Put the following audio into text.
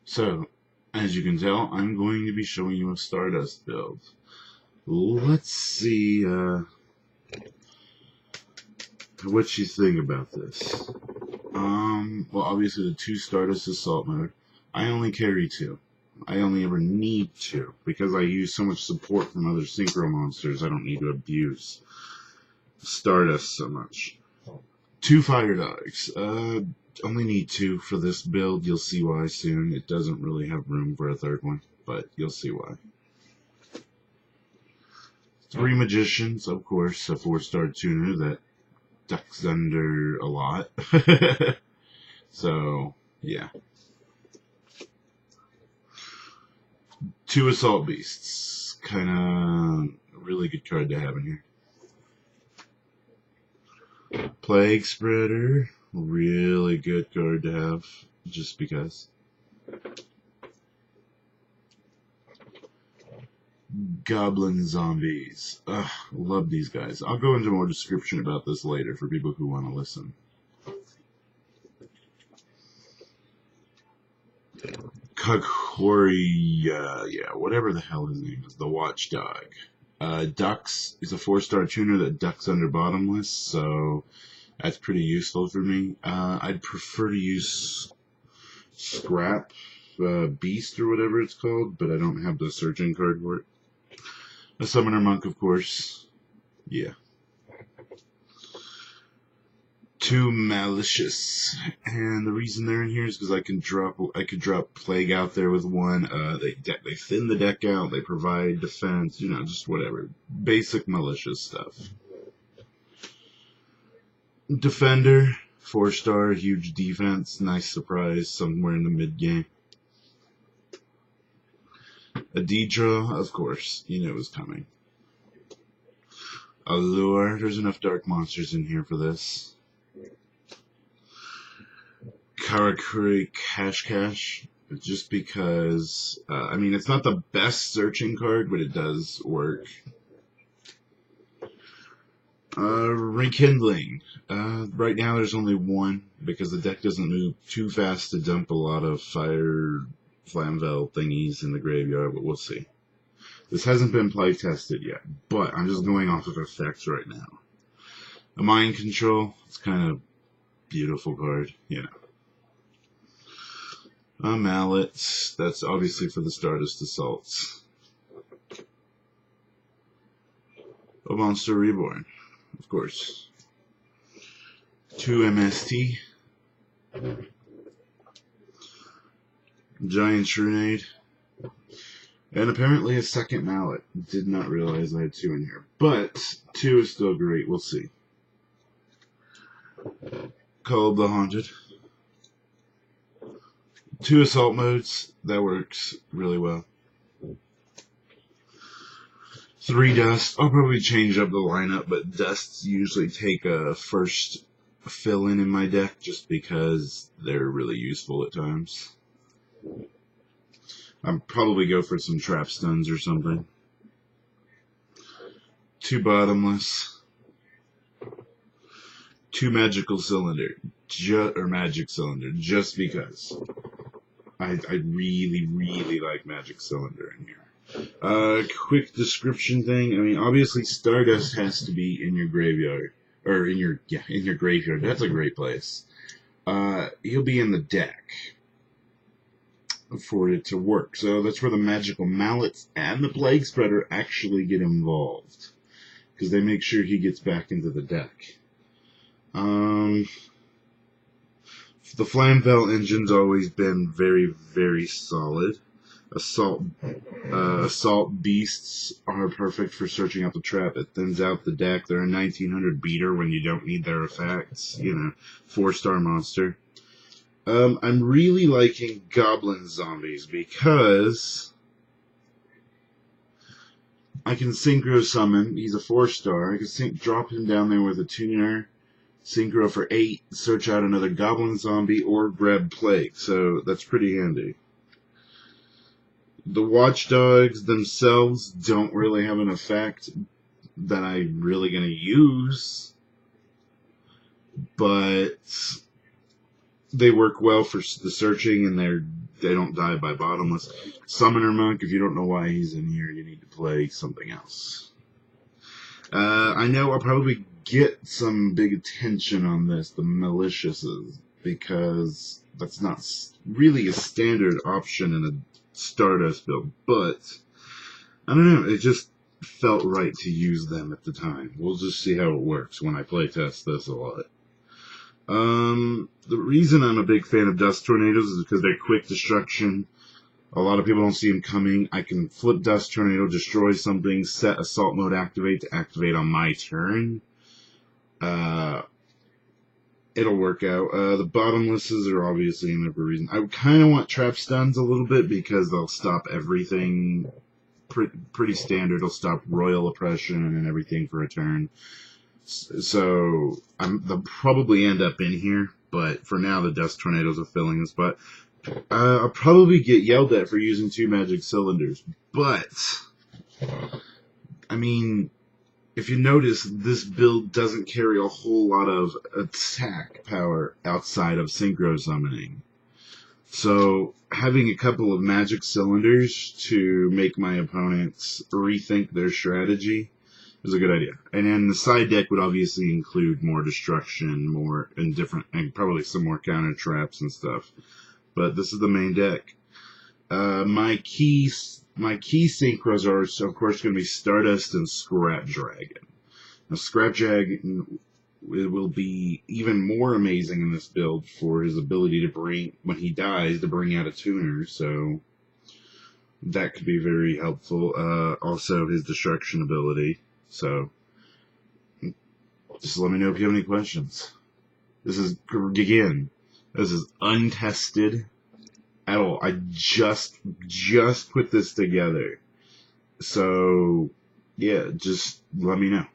So, as you can tell, I'm going to be showing you a Stardust build. Let's see what you think about this. Well, obviously the 2 Stardust Assault mode. I only carry 2. I only ever need 2, because I use so much support from other synchro monsters, I don't need to abuse Stardust so much. 2 Fire Dogs. Only need 2 for this build. You'll see why soon. It doesn't really have room for a 3rd one, but you'll see why. 3 Magicians, of course, a 4-star tuner that ducks under a lot. So, yeah. 2 Assault Beasts. Kinda really good card to have in here. Plague Spreader. Really good card to have, just because. Goblin Zombies. Ugh, love these guys. I'll go into more description about this later for people who want to listen. Kakori, yeah, whatever the hell his name is, the Watchdog. Ducks is a 4-star tuner that ducks under bottomless, so that's pretty useful for me. I'd prefer to use Scrap Beast or whatever it's called, but I don't have the searching card for it. A Summoner Monk, of course. Yeah. 2 Malicious, and the reason they're in here is because I could drop Plague out there with 1. They thin the deck out. They provide defense. You know, just whatever basic malicious stuff. Defender, 4-star, huge defense, nice surprise somewhere in the mid game. A D-draw, of course, you know it was coming. Allure, there's enough dark monsters in here for this. Karakuri Cash, just because, I mean, it's not the best searching card, but it does work. Rekindling. Right now there's only 1, because the deck doesn't move too fast to dump a lot of fire Flamvel thingies in the graveyard, but we'll see. This hasn't been play tested yet, but I'm just going off of effects right now. A Mind Control, it's kind of beautiful card, you know. A Mallet, that's obviously for the Stardust Assaults. A Monster Reborn, of course. 2 MST. Giant Shrunade. And apparently a second Mallet. Did not realize I had 2 in here. But 2 is still great. We'll see. Call of the Haunted. 2 Assault modes. That works really well. 3 Dust. I'll probably change up the lineup, but Dusts usually take a first fill-in my deck just because they're really useful at times. I'll probably go for some Trap Stuns or something. 2 Bottomless. 2 Magical Cylinder. Magic Cylinder, just because. I really, really like Magic Cylinder in here. Quick description thing. I mean, obviously Stardust has to be in your graveyard. Or in your graveyard. That's a great place. He'll be in the deck for it to work. So that's where the Magical Mallets and the Plague Spreader actually get involved, because they make sure he gets back into the deck. The Flamvel engine's always been very, very solid. Assault Beasts are perfect for searching out the trap. It thins out the deck. They're a 1900 beater when you don't need their effects. You know, 4-star monster. I'm really liking Goblin Zombies because I can Synchro Summon. He's a 4-star. I can drop him down there with a tuner, Synchro for 8, search out another Goblin Zombie, or grab Plague. So that's pretty handy. The Watchdogs themselves don't really have an effect that I'm really going to use, but they work well for the searching, and they don't die by bottomless. Summoner Monk, if you don't know why he's in here, you need to play something else. I know I'll probably get some big attention on this, the Maliciouses, because that's not really a standard option in a Stardust build, but I don't know, it just felt right to use them at the time. We'll just see how it works when I play test this a lot. The reason I'm a big fan of Dust Tornadoes is because they're quick destruction. A lot of people don't see them coming. I can flip Dust Tornado, destroy something, set Assault Mode activate to activate on my turn. It'll work out. The Bottomlesses are obviously another reason. I kind of want Trap Stuns a little bit because they'll stop everything. Pretty standard. It'll stop Royal Oppression and everything for a turn. So they'll probably end up in here, but for now the Dust Tornadoes are filling this spot. I'll probably get yelled at for using 2 magic cylinders, but I mean, if you notice, this build doesn't carry a whole lot of attack power outside of Synchro Summoning. So having a couple of magic cylinders to make my opponents rethink their strategy is a good idea. And then the side deck would obviously include more destruction, more and different, and probably some more counter traps and stuff. But this is the main deck. My key synchros are, so of course, going to be Stardust and Scrap Dragon. Now, Scrap Dragon will be even more amazing in this build for his ability to bring, when he dies, to bring out a tuner. So that could be very helpful. Also, his destruction ability. So, just let me know if you have any questions. This is, again, this is untested at all. I just put this together. So, yeah, just let me know.